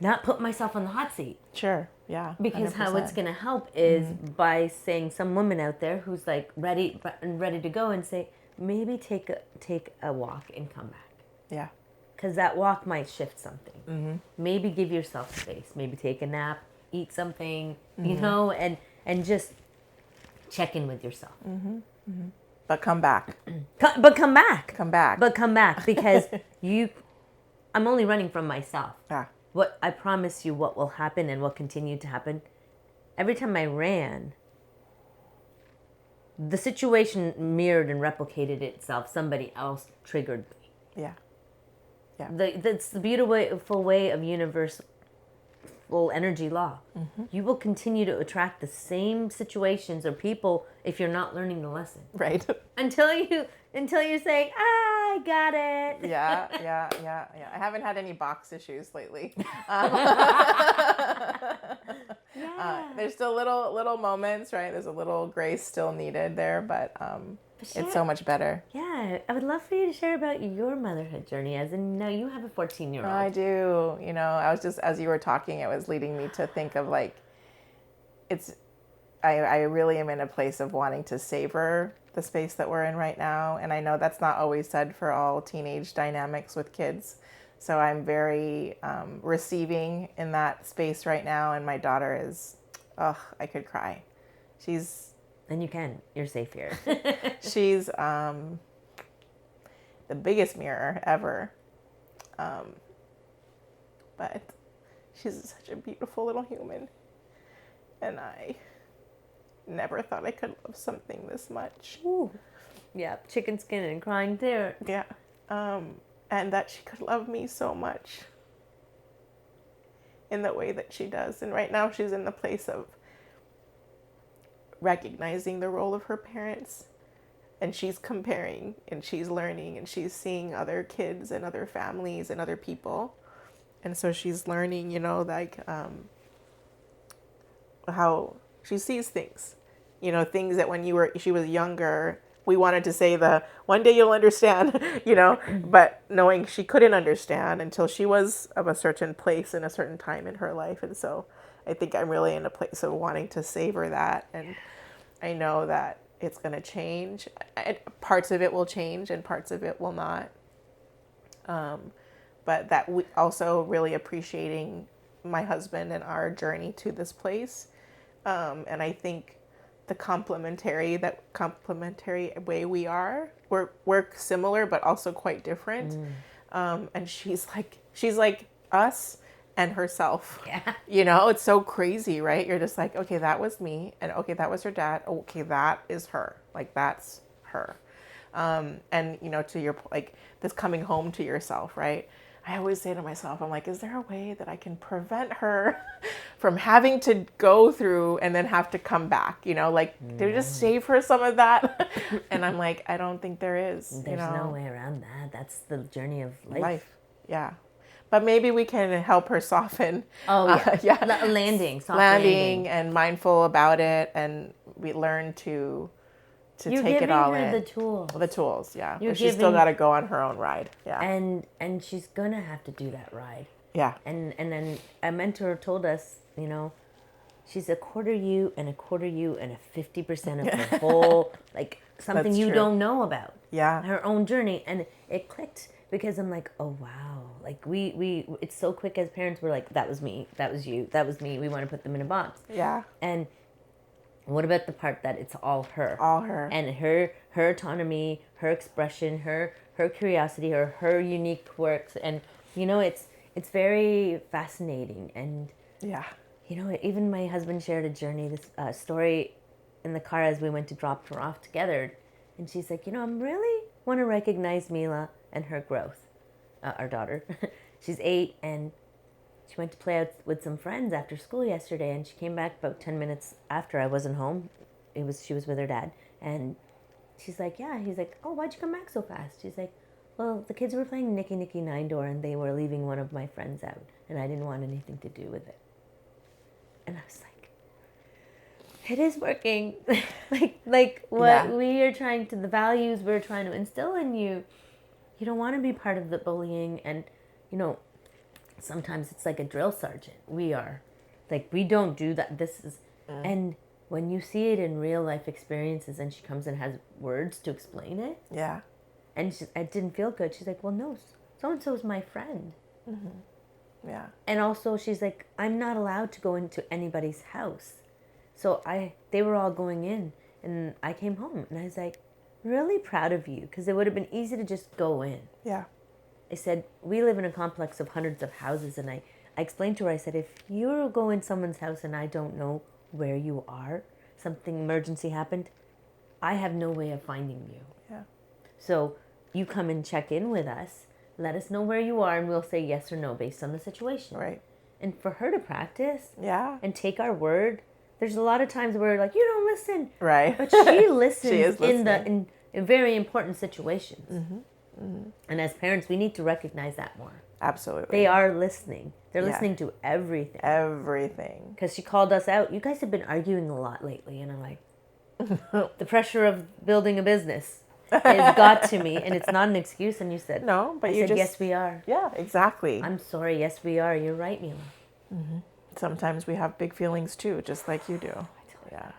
not put myself on the hot seat. Sure. Yeah. Because 100%. how it's going to help is by saying some woman out there who's like ready to go and say, maybe take a walk and come back. Yeah. Because that walk might shift something. Maybe give yourself space. Maybe take a nap, eat something, and just check in with yourself. But come back. But come back. Come back. But come back because I'm only running from myself. Yeah. What I promise you, what will happen and what continue to happen. Every time I ran, the situation mirrored and replicated itself. Somebody else triggered me. Yeah. Yeah. That's the beautiful way of universal energy law. You will continue to attract the same situations or people if you're not learning the lesson. Right. Until you're saying, I got it. Yeah. I haven't had any box issues lately. There's still little moments, right? There's a little grace still needed there, but it's so much better. Yeah, I would love for you to share about your motherhood journey. As in, now you have a 14-year-old. I do. I was just, as you were talking, it was leading me to think of like, I really am in a place of wanting to savor the space that we're in right now. And I know that's not always said for all teenage dynamics with kids. So I'm very receiving in that space right now. And my daughter is, I could cry. And you can. You're safe here. She's the biggest mirror ever. But she's such a beautiful little human. And I never thought I could love something this much. Ooh. Yeah, chicken skin and crying there. Yeah. And that she could love me so much in the way that she does. And right now she's in the place of recognizing the role of her parents, and she's comparing and she's learning and she's seeing other kids and other families and other people, and so she's learning how she sees things, things that when she was younger we wanted to say one day you'll understand, but knowing she couldn't understand until she was of a certain place in a certain time in her life. And so I think I'm really in a place of wanting to savor that. And I know that it's going to change. Parts of it will change and parts of it will not. But that we also really appreciating my husband and our journey to this place. And I think the complementary way we're similar, but also quite different. And she's like us and herself. Yeah. It's so crazy, right? You're just like, okay, that was me. And okay, that was her dad. Okay, that is her. Like, that's her. And, to your, like, this coming home to yourself, right? I always say to myself, I'm like, is there a way that I can prevent her from having to go through and then have to come back? Did we just save her some of that? And I'm like, I don't think there is. There's no way around that. That's the journey of life. Yeah. But maybe we can help her soften. Oh, yeah. Landing and mindful about it. And we learn to to You're take it all giving her in. the tools. The tools, yeah. You're But she's still got to go on her own ride. Yeah. And she's gonna have to do that ride. Yeah. And then a mentor told us, she's a quarter you and a quarter you and a 50% of the whole, like something That's you true. don't know about. Yeah. Her own journey. And it clicked because I'm like, oh wow. Like we it's so quick as parents. We're like, that was me, that was you, that was me. We want to put them in a box. Yeah. And what about the part that it's all her? All her. And her autonomy, her expression, her curiosity, her unique quirks. And, it's very fascinating. And, Yeah. even my husband shared a journey, this story in the car as we went to drop her off together. And she's like, I really want to recognize Mila and her growth. Our daughter. She's 8 and she went to play out with some friends after school yesterday, and she came back about 10 minutes after I wasn't home. She was with her dad, and she's like, yeah. He's like, oh, why'd you come back so fast? She's like, well, the kids were playing Nicky Nicky Nine Door, and they were leaving one of my friends out, and I didn't want anything to do with it. And I was like, it is working. like what we are trying to, the values we're trying to instill in you. You don't want to be part of the bullying, and sometimes it's like a drill sergeant. We are. Like, we don't do that. This is... And when you see it in real life experiences and she comes and has words to explain it. Yeah. And it didn't feel good. She's like, well, no, so-and-so is my friend. Mm-hmm. Yeah. And also she's like, I'm not allowed to go into anybody's house. So they were all going in. And I came home. And I was like, really proud of you. Because it would have been easy to just go in. Yeah. I said, we live in a complex of hundreds of houses, and I explained to her, I said, if you go in someone's house and I don't know where you are, something emergency happened, I have no way of finding you. Yeah. So you come and check in with us, let us know where you are, and we'll say yes or no based on the situation. Right. And for her to practice and take our word, there's a lot of times where we're like, you don't listen. Right. But she listens She is listening. in very important situations. Mm-hmm. Mm-hmm. And as parents, we need to recognize that more. Absolutely. They are listening. They're listening to everything. Everything. Because she called us out. You guys have been arguing a lot lately. And I'm like, the pressure of building a business has got to me. And it's not an excuse. And you said, no, but I said, yes, we are. Yeah, exactly. I'm sorry. Yes, we are. You're right, Mila. Mm-hmm. Sometimes we have big feelings too, just like you do. I totally have to.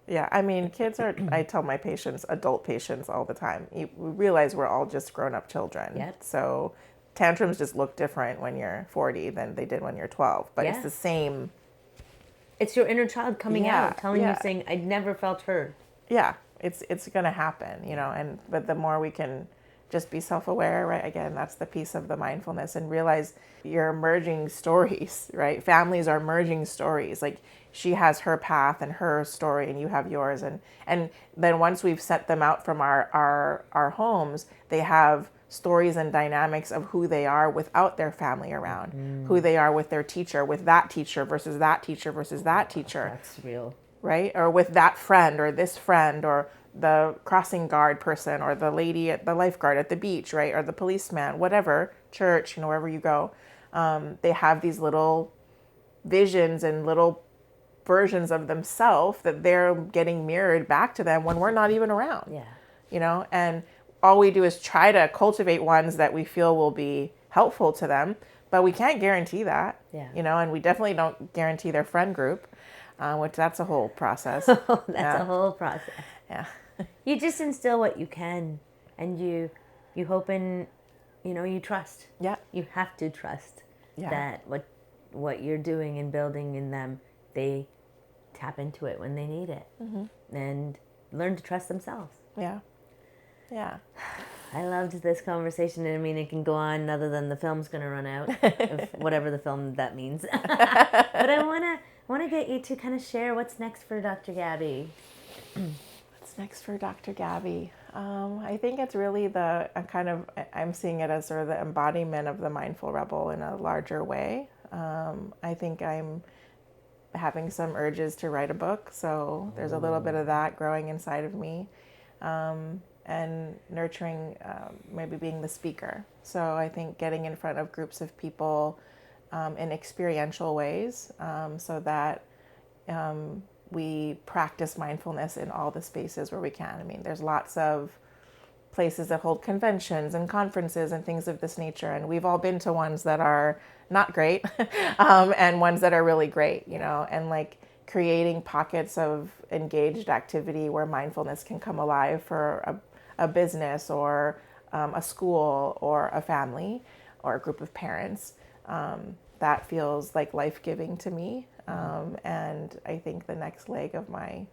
Yeah, I mean, kids are, I tell my patients, adult patients all the time, we realize we're all just grown-up children. Yep. So tantrums just look different when you're 40 than they did when you're 12. But it's the same. It's your inner child coming out, telling you, saying, I never felt heard. Yeah, it's going to happen, but the more we can just be self-aware, right? Again, that's the piece of the mindfulness, and realize you're merging stories, right? Families are merging stories. Like, she has her path and her story, and you have yours. And then once we've set them out from our homes, they have stories and dynamics of who they are without their family around, who they are with their teacher, with that teacher versus that teacher versus that teacher. That's real. Right? Or with that friend or this friend or the crossing guard person or the lady at the lifeguard at the beach, right? Or the policeman, whatever, church, wherever you go. They have these little visions and little versions of themselves that they're getting mirrored back to them when we're not even around. Yeah. And all we do is try to cultivate ones that we feel will be helpful to them, but we can't guarantee that. Yeah. And we definitely don't guarantee their friend group, which that's a whole process. That's a whole process. Yeah. You just instill what you can, and you hope and you trust. Yeah. You have to trust that what you're doing and building in them, they tap into it when they need it, and learn to trust themselves. Yeah. Yeah. I loved this conversation. I mean, it can go on other than the film's going to run out, if whatever the film that means. But I want to get you to kind of share what's next for Dr. Gaby. What's next for Dr. Gaby? I think it's really I'm seeing it as sort of the embodiment of the mindful rebel in a larger way. I think I'm having some urges to write a book, so there's a little bit of that growing inside of me, and nurturing, maybe being the speaker. So I think getting in front of groups of people in experiential ways, so that we practice mindfulness in all the spaces where we can. I mean, there's lots of places that hold conventions and conferences and things of this nature, and we've all been to ones that are not great and ones that are really great, you know, and like creating pockets of engaged activity where mindfulness can come alive for a business or a school or a family or a group of parents. That feels like life-giving to me, and I think the next leg of my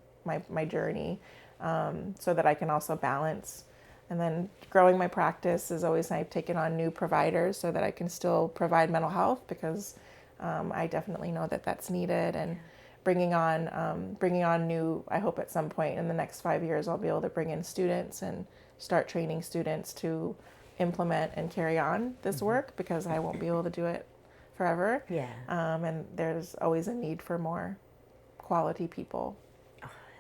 journey, so that I can also balance. And then growing my practice is always, I've taken on new providers so that I can still provide mental health, because I definitely know that that's needed. And bringing on new, I hope at some point in the next 5 years, I'll be able to bring in students and start training students to implement and carry on this work, because I won't be able to do it forever. Yeah. And there's always a need for more quality people.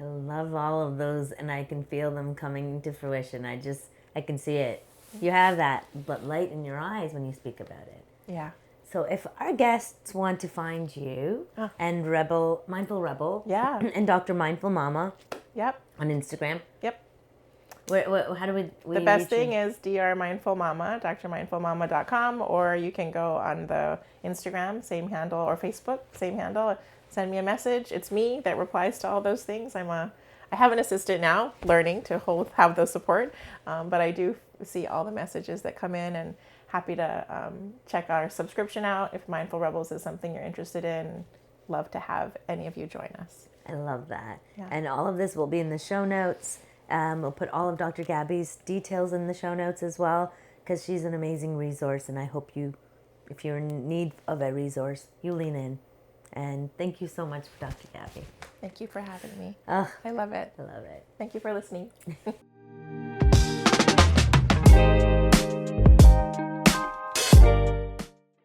I love all of those, and I can feel them coming to fruition. I can see it. You have that light in your eyes when you speak about it. Yeah. So if our guests want to find you and Mindful Rebel, and Dr. Mindful Mama, on Instagram, how do we the best thing is Dr. Mindful Mama, drmindfulmama.com, or you can go on the Instagram, same handle, or Facebook, same handle. Send me a message. It's me that replies to all those things. I have an assistant now, learning to have those support, but I do see all the messages that come in, and happy to check our subscription out if Mindful Rebels is something you're interested in. Love to have any of you join us. I love that. Yeah. And all of this will be in the show notes. We'll put all of Dr. Gaby's details in the show notes as well, because she's an amazing resource, and I hope if you're in need of a resource, you lean in. And thank you so much, Dr. Gaby. Thank you for having me. Oh, I love it. I love it. Thank you for listening.